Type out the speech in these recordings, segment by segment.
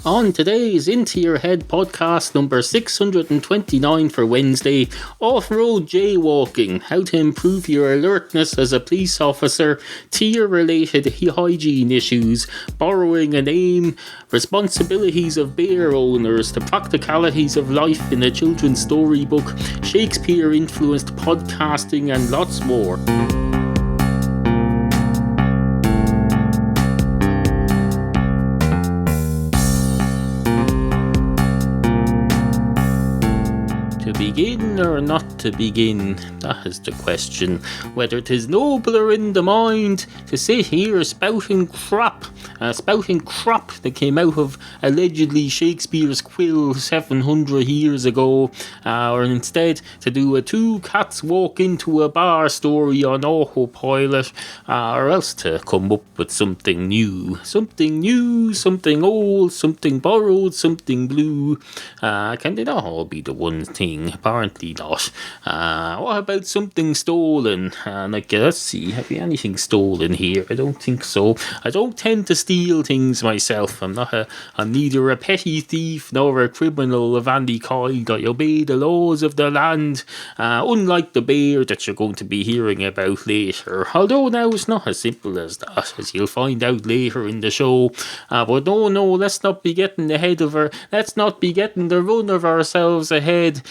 On today's Into Your Head podcast number 629 for Wednesday, off-road jaywalking, how to improve your alertness as a police officer, tier-related hygiene issues, borrowing a name, responsibilities of bear owners, the practicalities of life in a children's storybook, Shakespeare-influenced podcasting and lots more. To begin or not to begin, that is the question. Whether 'tis nobler in the mind to sit here spouting crap that came out of allegedly Shakespeare's quill 700 years ago, or instead to do a two cats walk into a bar story on autopilot, or else to come up with something new, something old, something borrowed, something blue. Can they not all be the one thing? Apparently not. What about something stolen? Let's see, have you anything stolen here? I don't think so. I don't tend to steal things myself. I'm neither a petty thief nor a criminal of any kind. I obey the laws of the land, unlike the bear that you're going to be hearing about later. Although now it's not as simple as that, as you'll find out later in the show. But no, let's not be getting let's not be getting the run of ourselves ahead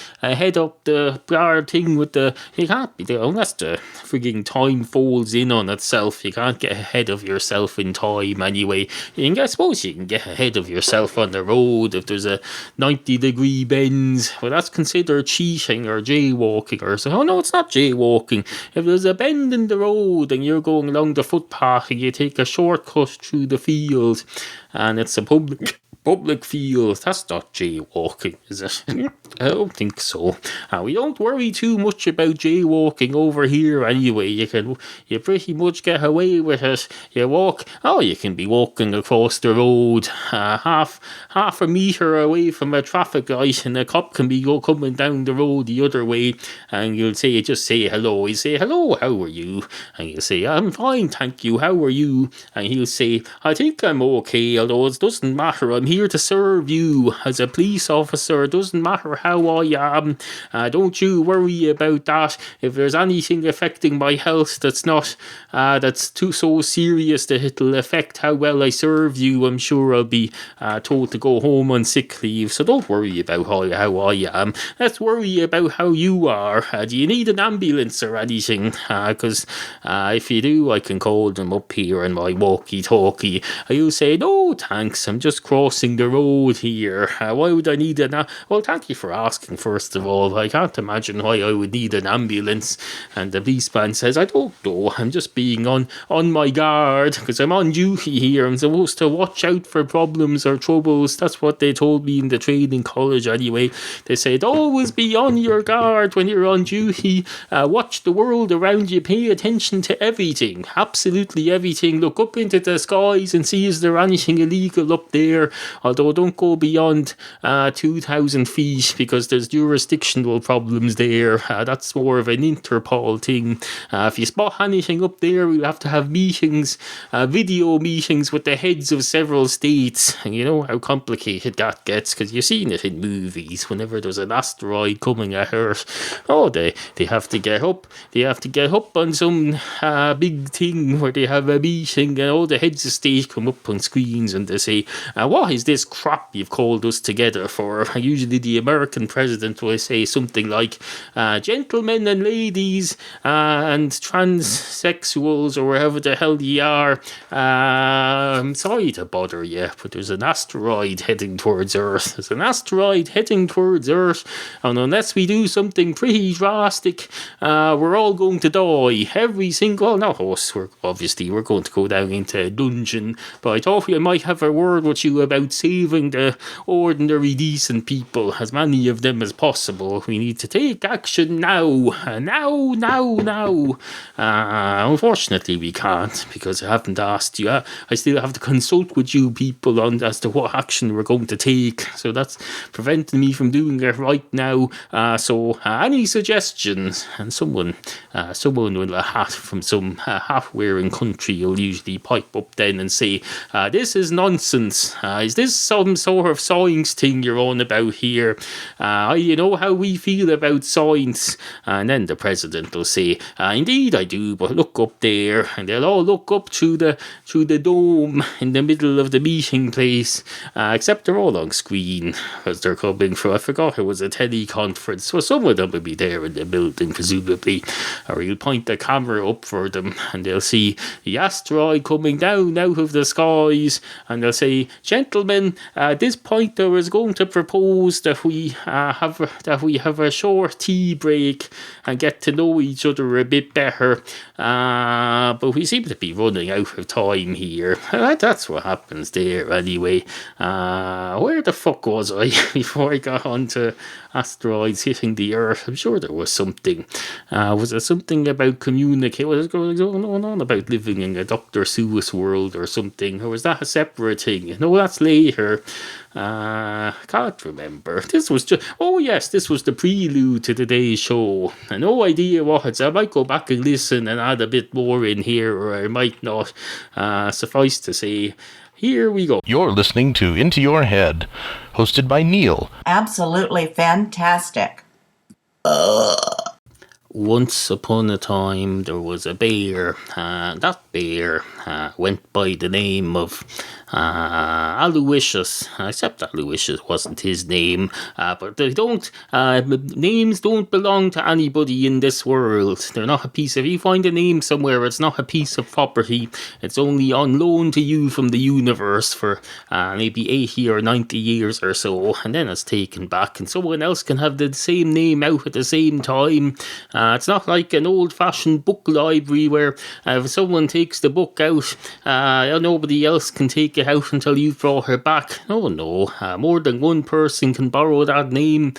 up the bar thing with you can't be there unless the frigging time folds in on itself. You can't get ahead of yourself in time anyway. I suppose you can get ahead of yourself on the road if there's a 90-degree bend, but that's considered cheating or jaywalking or so. Oh no, it's not jaywalking. If there's a bend in the road and you're going along the footpath and you take a shortcut through the field and it's a public field, that's not jaywalking, is it? I don't think so. We don't worry too much about jaywalking over here anyway. You pretty much get away with it. You can be walking across the road half a metre away from a traffic light and a cop can be coming down the road the other way and just say hello. You say, hello, how are you? And you'll say, I'm fine, thank you, how are you? And he'll say, I think I'm okay, although it doesn't matter, I'm here to serve you as a police officer. It doesn't matter how I am. Don't you worry about that. If there's anything affecting my health that's too so serious that it'll affect how well I serve you, I'm sure I'll be told to go home on sick leave. So don't worry about how I am. Let's worry about how you are. Do you need an ambulance or anything? Because if you do, I can call them up here in my walkie-talkie. You'll say, no thanks, I'm just crossing the road here. Why would I need well, thank you for asking, first of all. I can't imagine why I would need an ambulance. And the policeman says, I don't know, I'm just being on my guard because I'm on duty here. I'm supposed to watch out for problems or troubles. That's what they told me in the training college anyway. They said, always be on your guard when you're on duty. Watch the world around you. Pay attention to everything. Absolutely everything. Look up into the skies and see is there anything illegal up there. Although don't go beyond 2,000 feet because there's jurisdictional problems there. That's more of an Interpol thing. If you spot anything up there, we'll have to have meetings, video meetings with the heads of several states. And you know how complicated that gets because you've seen it in movies. Whenever there's an asteroid coming at Earth, they have to get up. They have to get up on some big thing where they have a meeting and all the heads of state come up on screens and they say, what is this crap you've called us together for? Usually the American president will say something like, gentlemen and ladies and transsexuals or wherever the hell you are, I'm sorry to bother you, but there's an asteroid heading towards Earth. There's an asteroid heading towards Earth, and unless we do something pretty drastic, we're all going to die. Every single, not us, we're going to go down into a dungeon, but I thought we might have a word with you about saving the ordinary decent people, as many of them as possible. We need to take action now. Unfortunately we can't because I haven't asked you. I still have to consult with you people as to what action we're going to take, so that's preventing me from doing it right now. So any suggestions? And someone with a hat from some hat wearing country will usually pipe up then and say, this is nonsense. Is this some sort of science thing you're on about here? You know how we feel about science. And then the president will say, indeed I do, but look up there. And they'll all look up through the dome in the middle of the meeting place, except they're all on screen as they're coming from, I forgot, it was a teleconference, so some of them will be there in the building presumably, or he'll point the camera up for them and they'll see the asteroid coming down out of the skies, and they'll say, gentlemen, this pointer is going to propose that we have a short tea break and get to know each other a bit better, but we seem to be running out of time here. That's what happens there anyway. Where the fuck was I before I got onto asteroids hitting the Earth? I'm sure there was something. Was there something about communicate? Was it going on about living in a Dr. Seuss world or something? Or was that a separate thing? No, that's later. Can't remember. This was just, oh yes, this was the prelude to today's show. No idea what it's. I might go back and listen and add a bit more in here, or I might not. Suffice to say, here we go. You're listening to Into Your Head, hosted by Neal. Absolutely fantastic. Once upon a time, there was a bear. That bear went by the name of Aloysius, except Aloysius wasn't his name, but names don't belong to anybody in this world. They're not a piece of, if you find a name somewhere, it's not a piece of property. It's only on loan to you from the universe for maybe 80 or 90 years or so, and then it's taken back, and someone else can have the same name out at the same time. It's not like an old-fashioned book library where if someone takes the book out, nobody else can take it out until you've brought her back. Oh no, more than one person can borrow that name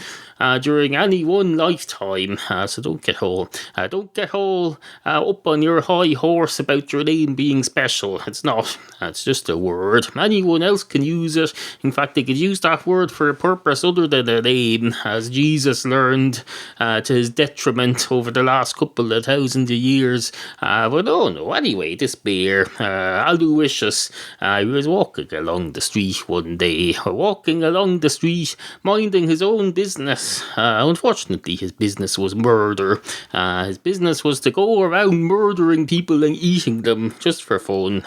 during any one lifetime. So don't get all up on your high horse about your name being special. It's not. It's just a word. Anyone else can use it. In fact, they could use that word for a purpose other than a name, as Jesus learned to his detriment over the last couple of thousand years. But no. Anyway, this bear, Aloysius, he was walking along the street one day, minding his own business. Unfortunately, his business was murder. His business was to go around murdering people and eating them just for fun,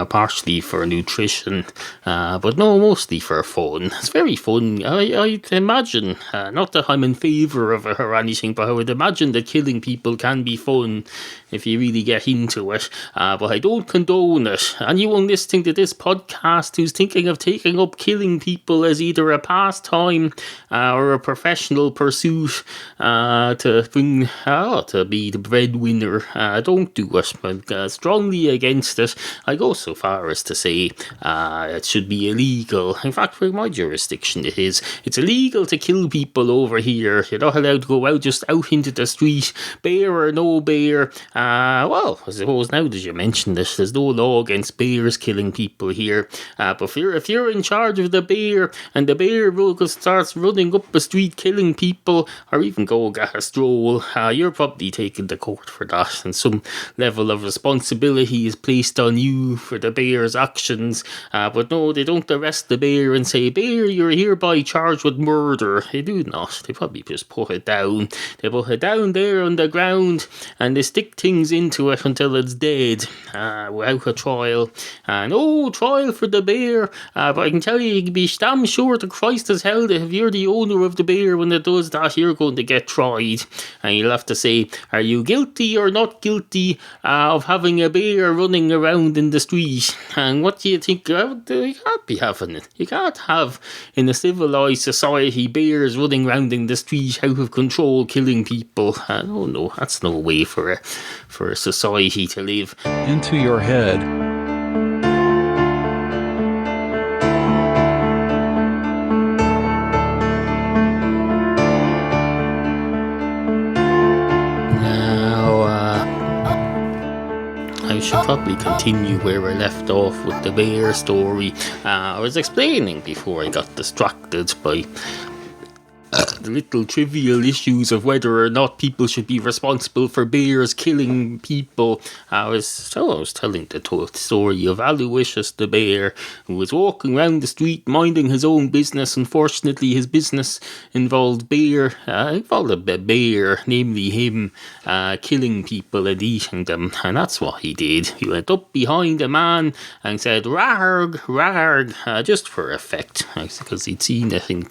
partially for nutrition, but no, mostly for fun. It's very fun. I imagine, not that I'm in favour of it or anything, but I would imagine that killing people can be fun if you really get into it, but I don't condone it. Anyone listening to this podcast who's thinking of taking up killing people as either a pastime or a professional pursuit to be the breadwinner, don't do it. I'm strongly against it. I go so far as to say it should be illegal. In fact, for my jurisdiction it's illegal to kill people over here. You're not allowed to go out into the street, bear or no bear. Well, I suppose now that you mention this, there's no law against bears killing people here, but if you're in charge of the bear and the bear starts running up the street killing people, or even go get a stroll, you're probably taken to court for that, and some level of responsibility is placed on you for the bear's actions. But no, they don't arrest the bear and say, bear, you're hereby charged with murder. They do not. They probably just put it down. They put it down there on the ground and they stick things into it until it's dead, without a trial. No trial for the bear, but I can tell you can be damn sure to Christ as hell that if you're the owner of the bear when it does that, you're going to get tried, and you'll have to say, are you guilty or not guilty of having a bear running around in the street? And what do you think? You can't be having it. You can't have, in a civilised society, bears running around in the street out of control killing people. No, that's no way for a society to live. Into Your Head. I should probably continue where I left off with the bear story. I was explaining before I got distracted by the little trivial issues of whether or not people should be responsible for bears killing people. I was telling the story of Aloysius the bear, who was walking around the street minding his own business. Unfortunately, his business involved a bear, namely him, killing people and eating them, and that's what he did. He went up behind a man and said, "Rarg, rarg," just for effect, because he'd seen it in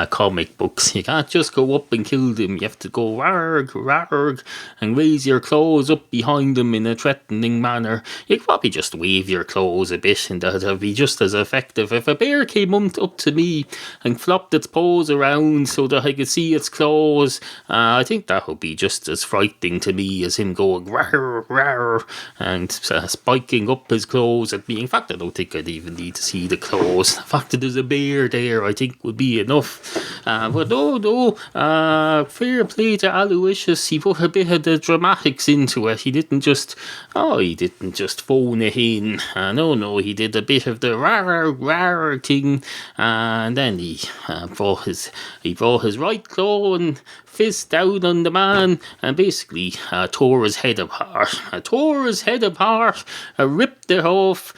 comic books. You can't just go up and kill them. You have to go rarg, rarg, and raise your claws up behind them in a threatening manner. You could probably just wave your claws a bit, and that'd be just as effective. If a bear came up to me and flopped its paws around so that I could see its claws, I think that would be just as frightening to me as him going rawr, rawr, and spiking up his claws at me. In fact, I don't think I'd even need to see the claws. The fact that there's a bear there, I think, would be enough. But fair play to Aloysius. He put a bit of the dramatics into it. He didn't just phone it in. No, he did a bit of the rawr, rawr thing, and then he brought his right claw and fist down on the man and basically tore his head apart. Ripped it off,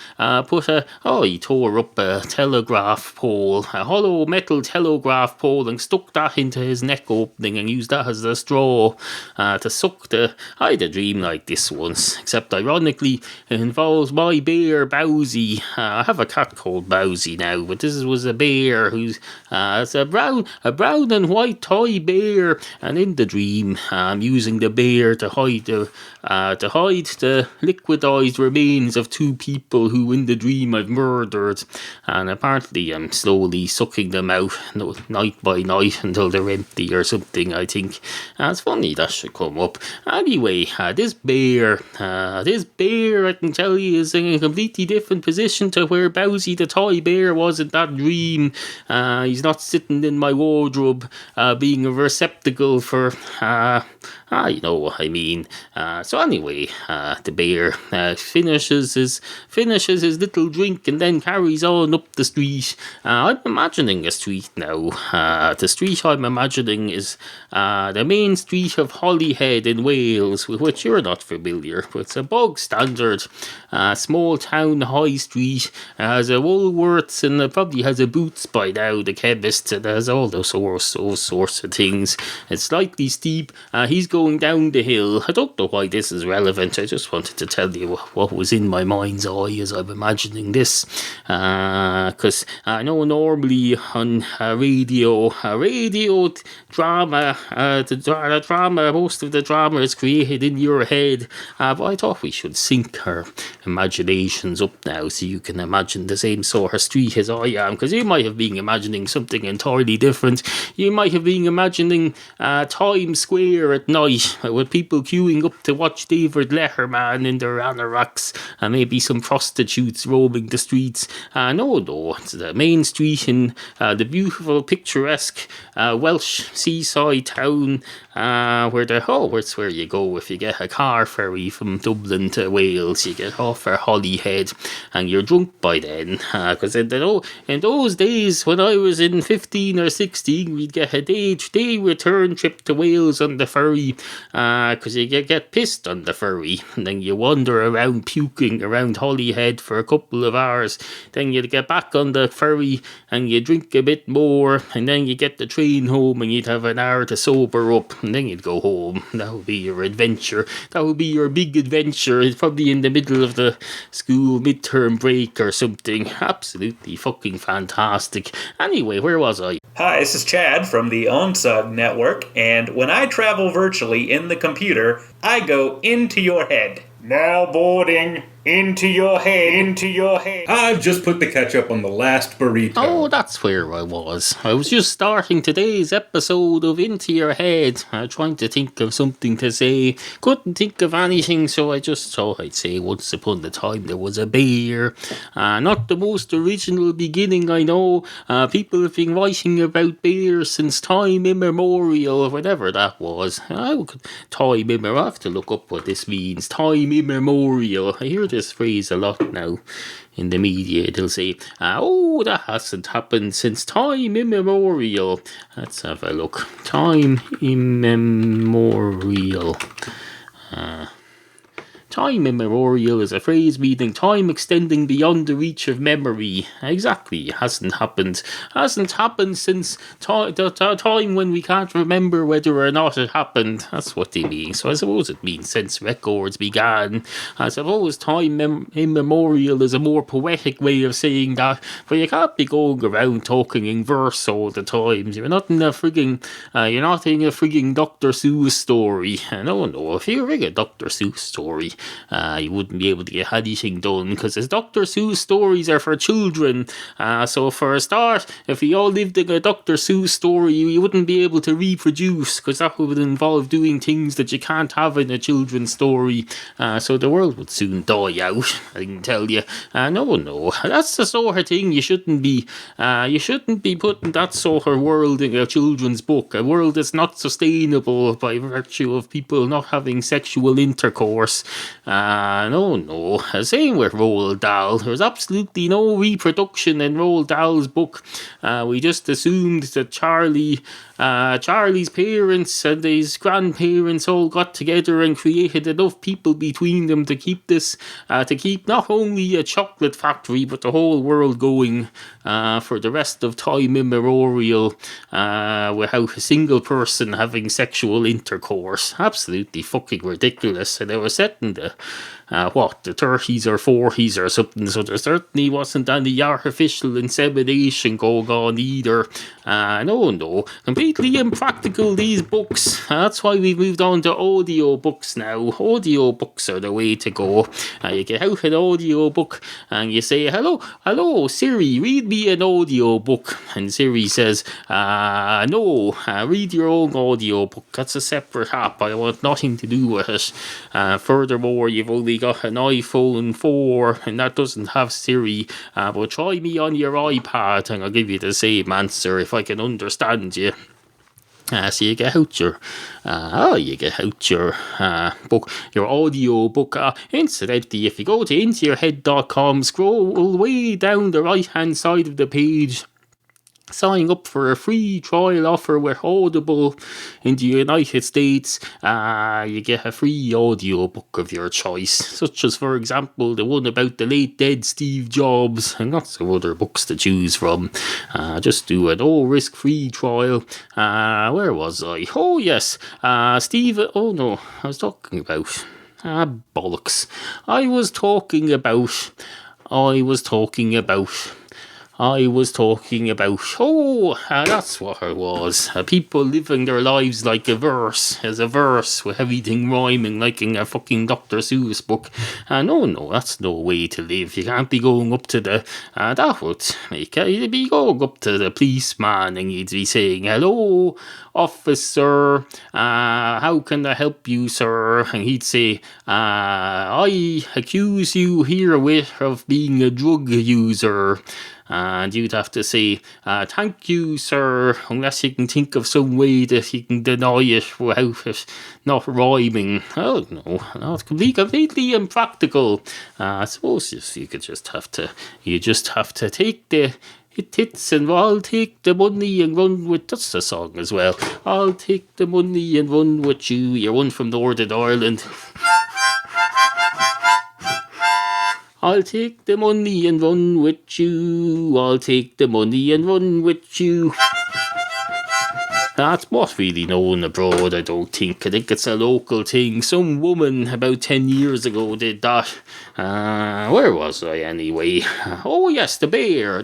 he tore up a telegraph pole, a hollow metal telegraph pole, and stuck that into his neck opening and used that as a straw to suck the... I had a dream like this once, except ironically it involves my bear Bowsy. I have a cat called Bowsy now, but this was a bear who's it's a brown and white toy bear. And in the dream, I'm using the bear to hide the liquidized remains of two people who, in the dream, I've murdered. And apparently, I'm slowly sucking them out night by night until they're empty or something. I think it's funny that should come up. Anyway, this bear, I can tell you, is in a completely different position to where Bowsy the toy bear was in that dream. He's not sitting in my wardrobe, being a receptacle for, you know what I mean. So anyway, the bear finishes his little drink and then carries on up the street. I'm imagining a street now. The street I'm imagining is the main street of Holyhead in Wales, with which you're not familiar, but it's a bog standard small town high street. It has a Woolworths and it probably has a Boots by now, the chemist. It has all those sorts of things. It's slightly steep. He's going down the hill. I don't know why this is relevant. I just wanted to tell you what was in my mind's eye as I'm imagining this. Because I know normally on radio drama, the drama, most of the drama is created in your head. But I thought we should sync our imaginations up now so you can imagine the same sort of street as I am. Because you might have been imagining something entirely different. You might have been imagining Times Square at night with people queuing up to watch David Letterman in their anoraks and maybe some prostitutes roaming the streets. No, it's the main street in the beautiful, picturesque Welsh seaside town it's where you go if you get a car ferry from Dublin to Wales. You get off at Holyhead and you're drunk by then. Because in those days when I was in 15 or 16, we'd get a day return trip to Wales on the ferry, because you get pissed on the ferry and then you wander around puking around Holyhead for a couple of hours. Then you'd get back on the ferry and you drink a bit more, and then you get the train home and you'd have an hour to sober up, and then you'd go home. That would be your adventure. That would be your big adventure. It's probably in the middle of the school midterm break or something. Absolutely fucking fantastic. Anyway, where was I? Hi, this is Chad from the OnSug Network, and when I travel virtually in the computer, I go into your head. Now boarding. Into your head. I've just put the ketchup on the last burrito. Oh, that's where I was. I was just starting today's episode of Into Your Head, trying to think of something to say. Couldn't think of anything, so I just thought I'd say once upon a time there was a bear. Not the most original beginning, I know. People have been writing about bears since time immemorial, whatever that was. Time immemorial. I have to look up what this means. Time immemorial. I hear this phrase a lot now in the media. They'll say, that hasn't happened since time immemorial. Let's have a look. Time immemorial. Time immemorial is a phrase meaning time extending beyond the reach of memory. Exactly, hasn't happened since the time when we can't remember whether or not it happened. That's what they mean. So I suppose it means since records began. I suppose time immemorial is a more poetic way of saying that, but you can't be going around talking in verse all the time. You're not in a frigging Dr. Seuss story. No, if you read a Dr. Seuss story, you wouldn't be able to get anything done, because his Dr. Seuss stories are for children. So for a start, if we all lived in a Dr. Seuss story, you wouldn't be able to reproduce, because that would involve doing things that you can't have in a children's story. So the world would soon die out, I can tell you. No, that's the sort of thing you shouldn't be putting that sort of world in a children's book. A world that's not sustainable by virtue of people not having sexual intercourse. No. Same with Roald Dahl. There's absolutely no reproduction in Roald Dahl's book. We just assumed that Charlie's parents and his grandparents all got together and created enough people between them to keep not only a chocolate factory but the whole world going for the rest of time immemorial, without a single person having sexual intercourse. Absolutely fucking ridiculous. And they were set in the 30s or 40s or something, so there certainly wasn't any artificial insemination going on either. No, completely impractical, these books. That's why we've moved on to audio books now. Audio books are the way to go. You get out an audio book and you say, hello Siri, read me an audio book, and Siri says, no, read your own audio book. That's a separate app, I want nothing to do with it. Furthermore, you've only got an iPhone 4 and that doesn't have Siri, but try me on your iPad and I'll give you the same answer if I can understand you. So you get out your book, your audio book. Incidentally, if you go to intoyourhead.com, scroll way down the right hand side of the page, sign up for a free trial offer with Audible in the United States. You get a free audiobook of your choice, such as, for example, the one about the late dead Steve Jobs, and lots of other books to choose from. Just do a no-risk free trial. Where was I? Oh, yes. Steve... Oh, no. I was talking about... bollocks. I was talking about... that's what it was. People living their lives like a verse with everything rhyming like in a fucking Dr. Seuss book. No, that's no way to live. You can't be going up to the... that would make... You'd be going up to the policeman and you'd be saying, hello, officer, how can I help you, sir? And he'd say, I accuse you herewith of being a drug user. And you'd have to say, thank you, sir, unless you can think of some way that you can deny it without it not rhyming. Oh, no, it's completely impractical. I suppose you just have to take the hits and I'll take the money and run with... That's the song as well. I'll take the money and run with you. You're one from Northern Ireland. I'll take the money and run with you. I'll take the money and run with you. That's not really known abroad, I don't think. I think it's a local thing. Some woman about 10 years ago did that. Where was I anyway? Oh yes, the bear.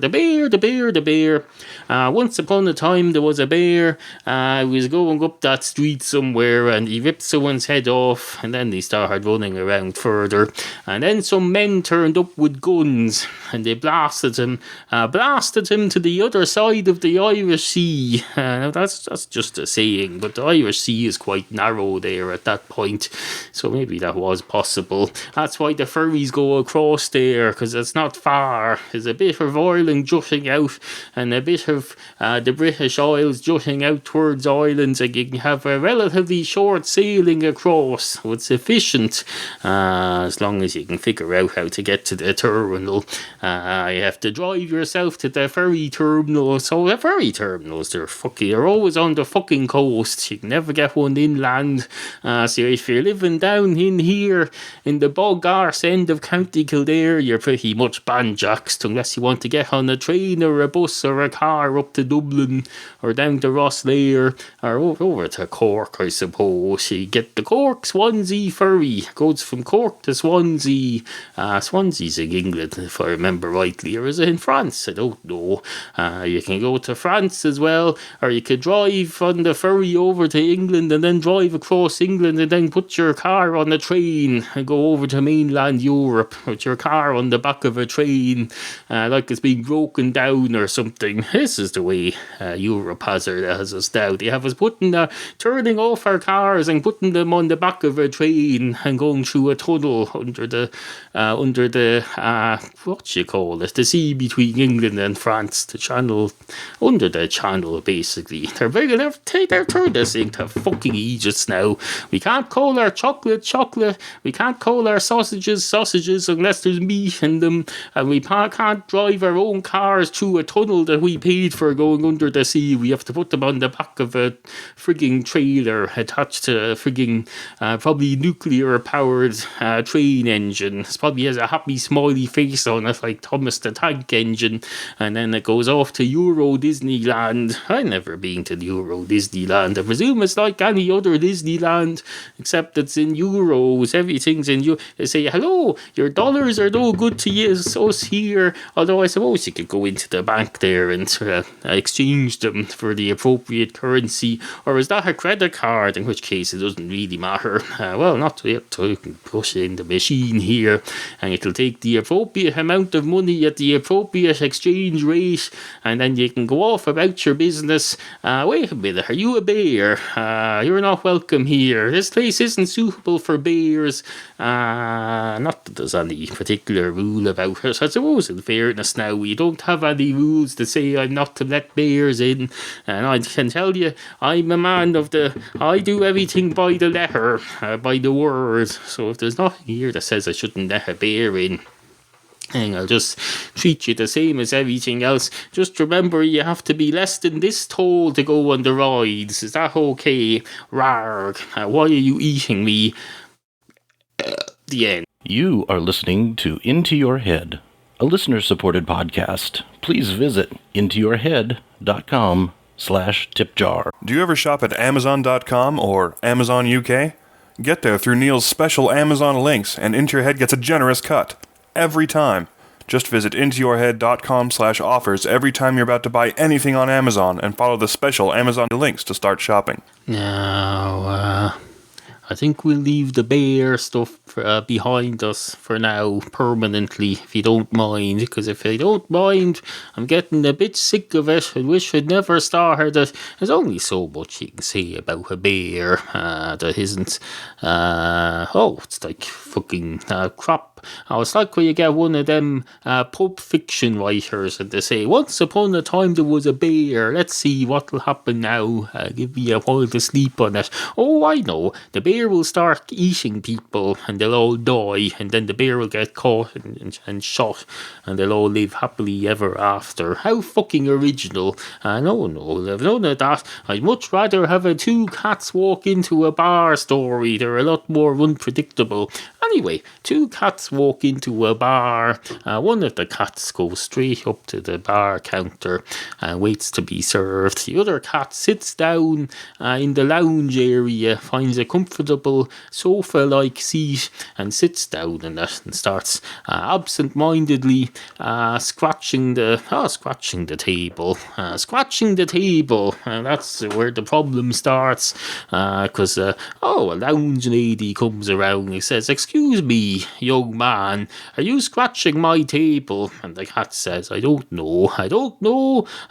Once upon a time there was a bear. He was going up that street somewhere and he ripped someone's head off, and then he started running around further. And then some men turned up with guns and they blasted him to the other side of the Irish Sea. That's that's just a saying, but the Irish Sea is quite narrow there at that point, so maybe that was possible. That's why the ferries go across there, because it's not far. There's a bit of Ireland jutting out and a bit of the British Isles jutting out towards Ireland, and you can have a relatively short sailing across, so it's efficient, as long as you can figure out how to get to the terminal. You have to drive yourself to the ferry terminal. So the ferry terminals, they're always on the fucking coast. You can never get one inland. So if you're living down in here in the bog arse end of County Kildare, you're pretty much banjaxed unless you want to get on a train or a bus or a car up to Dublin or down to Rosslare or over to Cork, I suppose. You get the Cork Swansea ferry. It goes from Cork to Swansea. Swansea's in England, if I remember rightly, or is it in France? I don't know. You can go to France as well, or you could drive on the ferry over to England and then drive across England and then put your car on a train and go over to mainland Europe with your car on the back of a train, like it's been broken down or something. This is the way Europe has us now. They have us turning off our cars and putting them on the back of a train and going through a tunnel under the what you call it, the sea between England and France, the channel, under the channel, basically. They're turned us into fucking Egypts now. We can't call our chocolate. We can't call our sausages unless there's meat in them, and we can't drive our own cars through a tunnel that we paid for going under the sea. We have to put them on the back of a frigging trailer attached to a frigging probably nuclear powered train engine. It probably has a happy smiley face on it like Thomas the Tank Engine, and then it goes off to Euro Disneyland. I've never been to Euro Disneyland. I presume it's like any other Disneyland except it's in euros. Everything's in euros. They say, hello, your dollars are no good to us here, although I suppose you could go into the bank there and exchange them for the appropriate currency. Or is that a credit card, in which case it doesn't really matter? Well, not yet. So you can push it in the machine here and it'll take the appropriate amount of money at the appropriate exchange rate, and then you can go off about your business. Wait a minute, are you a bear? You're not welcome here. This place isn't suitable for bears. Not that there's any particular rule about it. I suppose in fairness now, we don't have any rules to say I'm not to let bears in, and I can tell you I'm a man of I do everything by the letter, by the word. So if there's nothing here that says I shouldn't let a bear in, and I'll just treat you the same as everything else. Just remember, you have to be less than this tall to go on the rides. Is that okay? Rarg. Why are you eating me? The end. You are listening to Into Your Head, a listener-supported podcast. Please visit intoyourhead.com/tipjar. Do you ever shop at Amazon.com or Amazon UK? Get there through Neal's special Amazon links, and Into Your Head gets a generous cut. Every time. Just visit intoyourhead.com/offers every time you're about to buy anything on Amazon and follow the special Amazon links to start shopping. Now, I think we'll leave the bear stuff behind us for now, permanently, if you don't mind. Because if you don't mind, I'm getting a bit sick of it. I wish I'd never started it. There's only so much you can say about a bear that isn't. It's like fucking crap. It's like when you get one of them Pulp Fiction writers and they say, once upon a time there was a bear. Let's see what'll happen now. Give me a while to sleep on it. Oh, I know. The bear will start eating people and they'll all die, and then the bear will get caught and shot and they'll all live happily ever after. How fucking original. No, I've none of that. I'd much rather have a two cats walk into a bar story. They're a lot more unpredictable. Anyway, two cats walk into a bar. One of the cats goes straight up to the bar counter and waits to be served. The other cat sits down in the lounge area, finds a comfortable sofa-like seat and sits down in it and starts absent-mindedly scratching the table. And that's where the problem starts, because a lounge lady comes around and says, "Excuse me, young man, are you scratching my table? And the cat says, I don't know.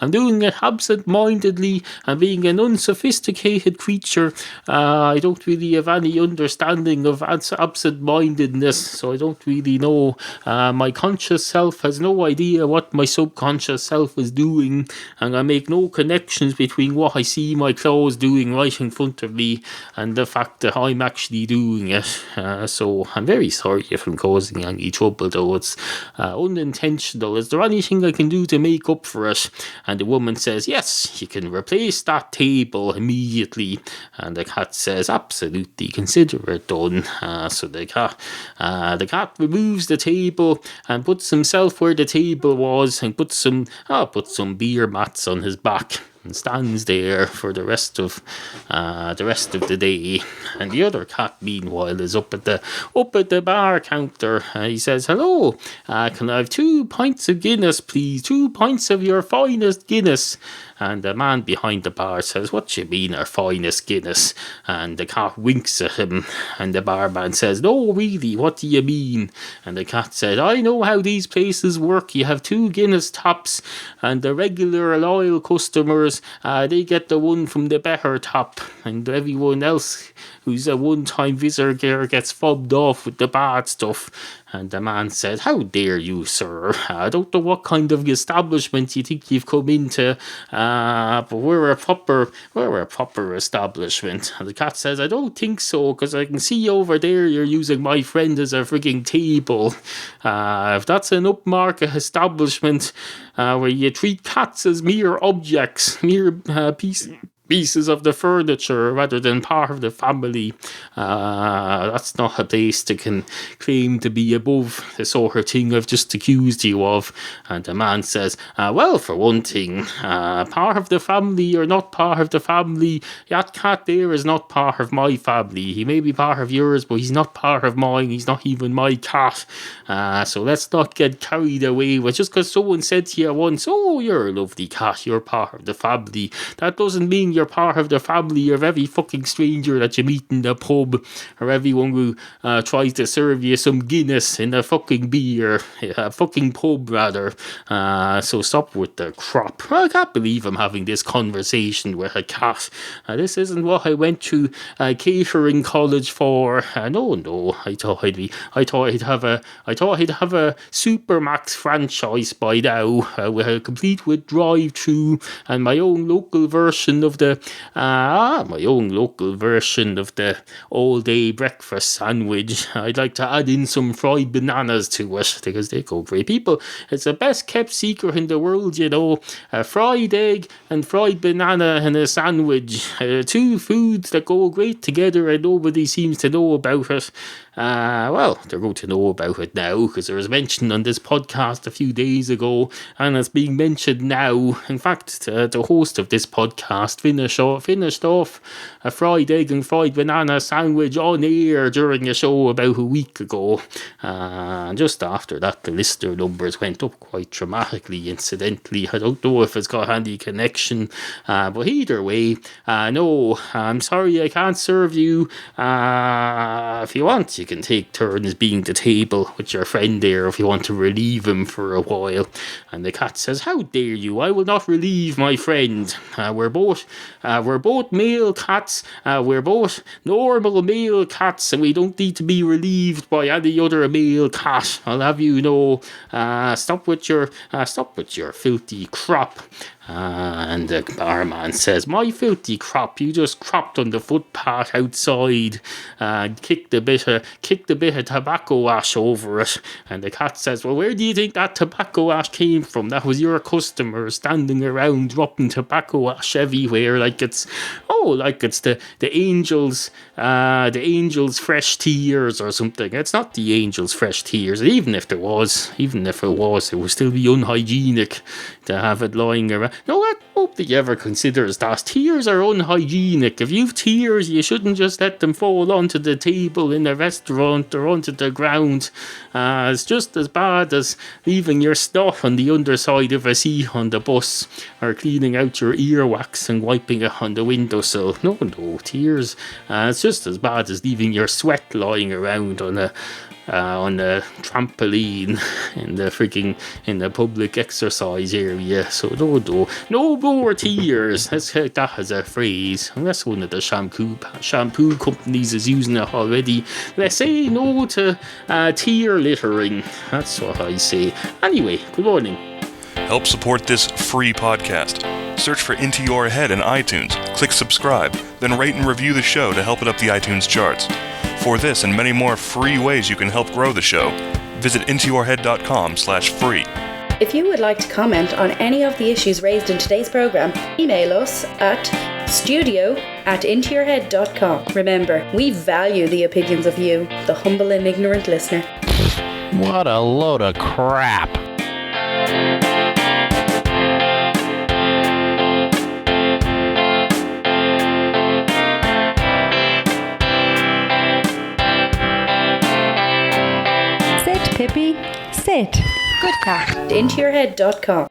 I'm doing it absent-mindedly and being an unsophisticated creature. I don't really have any understanding of absent-mindedness, so I don't really know. My conscious self has no idea what my subconscious self is doing, and I make no connections between what I see my claws doing right in front of me and the fact that I'm actually doing it. So I'm very sorry if I'm causing any trouble, though it's unintentional. Is there anything I can do to make up for it? And the woman says, yes, you can replace that table immediately. And the cat says, absolutely, consider it done. So the cat removes the table and puts himself where the table was and puts some beer mats on his back and stands there for the rest of the day. And the other cat, meanwhile, is up at the bar counter. He says, hello, can I have 2 pints of Guinness, please? 2 pints of your finest Guinness. And the man behind the bar says, what you mean, our finest Guinness? And the cat winks at him, and the barman says, no, really, what do you mean? And the cat said, I know how these places work. You have 2 Guinness tops, and the regular loyal customers, they get the one from the better top, and everyone else who's a one-time visitor gets fobbed off with the bad stuff. And the man said, how dare you, sir? I don't know what kind of establishment you think you've come into, but we're a proper establishment. And the cat says, I don't think so, because I can see over there you're using my friend as a frigging table. If that's an upmarket establishment where you treat cats as mere objects, mere pieces of the furniture rather than part of the family, that's not a place that can claim to be above the sort of thing I've just accused you of. And the man says, well, for one thing, part of the family or not part of the family, that cat there is not part of my family. He may be part of yours, but he's not part of mine. He's not even my cat. So let's not get carried away with just because someone said to you once, oh, you're a lovely cat, you're part of the family. That doesn't mean you're part of the family of every fucking stranger that you meet in the pub, or everyone who tries to serve you some Guinness in a fucking beer, a fucking pub rather. So stop with the crap. I can't believe I'm having this conversation with a cat. This isn't what I went to catering college for. No, I thought I'd have a Supermax franchise by now, complete with drive-through and my own local version of the all-day breakfast sandwich. I'd like to add in some fried bananas to it because they go great. People, it's the best kept secret in the world, you know. A fried egg and fried banana in a sandwich. 2 foods that go great together and nobody seems to know about it. Well, they're going to know about it now because it was mentioned on this podcast a few days ago, and it's being mentioned now. In fact, the host of this podcast finished off a fried egg and fried banana sandwich on air during a show about a week ago. And just after that, the listener numbers went up quite dramatically, incidentally. I don't know if it's got any connection, but either way, no, I'm sorry I can't serve you. If you want, you can take turns being the table with your friend there if you want to relieve him for a while. And the cat says, how dare you? I will not relieve my friend. We're both male cats. We're both normal male cats, and we don't need to be relieved by any other male cat. I'll have you know. Stop with your filthy crop. And the barman says, my filthy crop, you just cropped on the footpath outside and kicked a bit of tobacco ash over it. And the cat says, well, where do you think that tobacco ash came from? That was your customer standing around dropping tobacco ash everywhere like it's the angels fresh tears or something. It's not the angels fresh tears. Even if it was, it would still be unhygienic to have it lying around. No, I nobody ever considers that. Tears are unhygienic. If you've tears, you shouldn't just let them fall onto the table in a restaurant or onto the ground. It's just as bad as leaving your snot on the underside of a seat on the bus, or cleaning out your earwax and wiping it on the windowsill. No, tears. It's just as bad as leaving your sweat lying around on on the trampoline in the public exercise area. So no more tears. Let's take that as a phrase. Unless one of the shampoo companies is using it already. Let's say no to tear littering. That's what I say. Anyway, good morning. Help support this free podcast. Search for Into Your Head in iTunes, click subscribe, then rate and review the show to help it up the iTunes charts. For this and many more free ways you can help grow the show, visit intoyourhead.com/free. If you would like to comment on any of the issues raised in today's program, email us at studio@intoyourhead.com. Remember, we value the opinions of you, the humble and ignorant listener. What a load of crap. Sit, Pippi, sit. Good cat. Intoyourhead.com.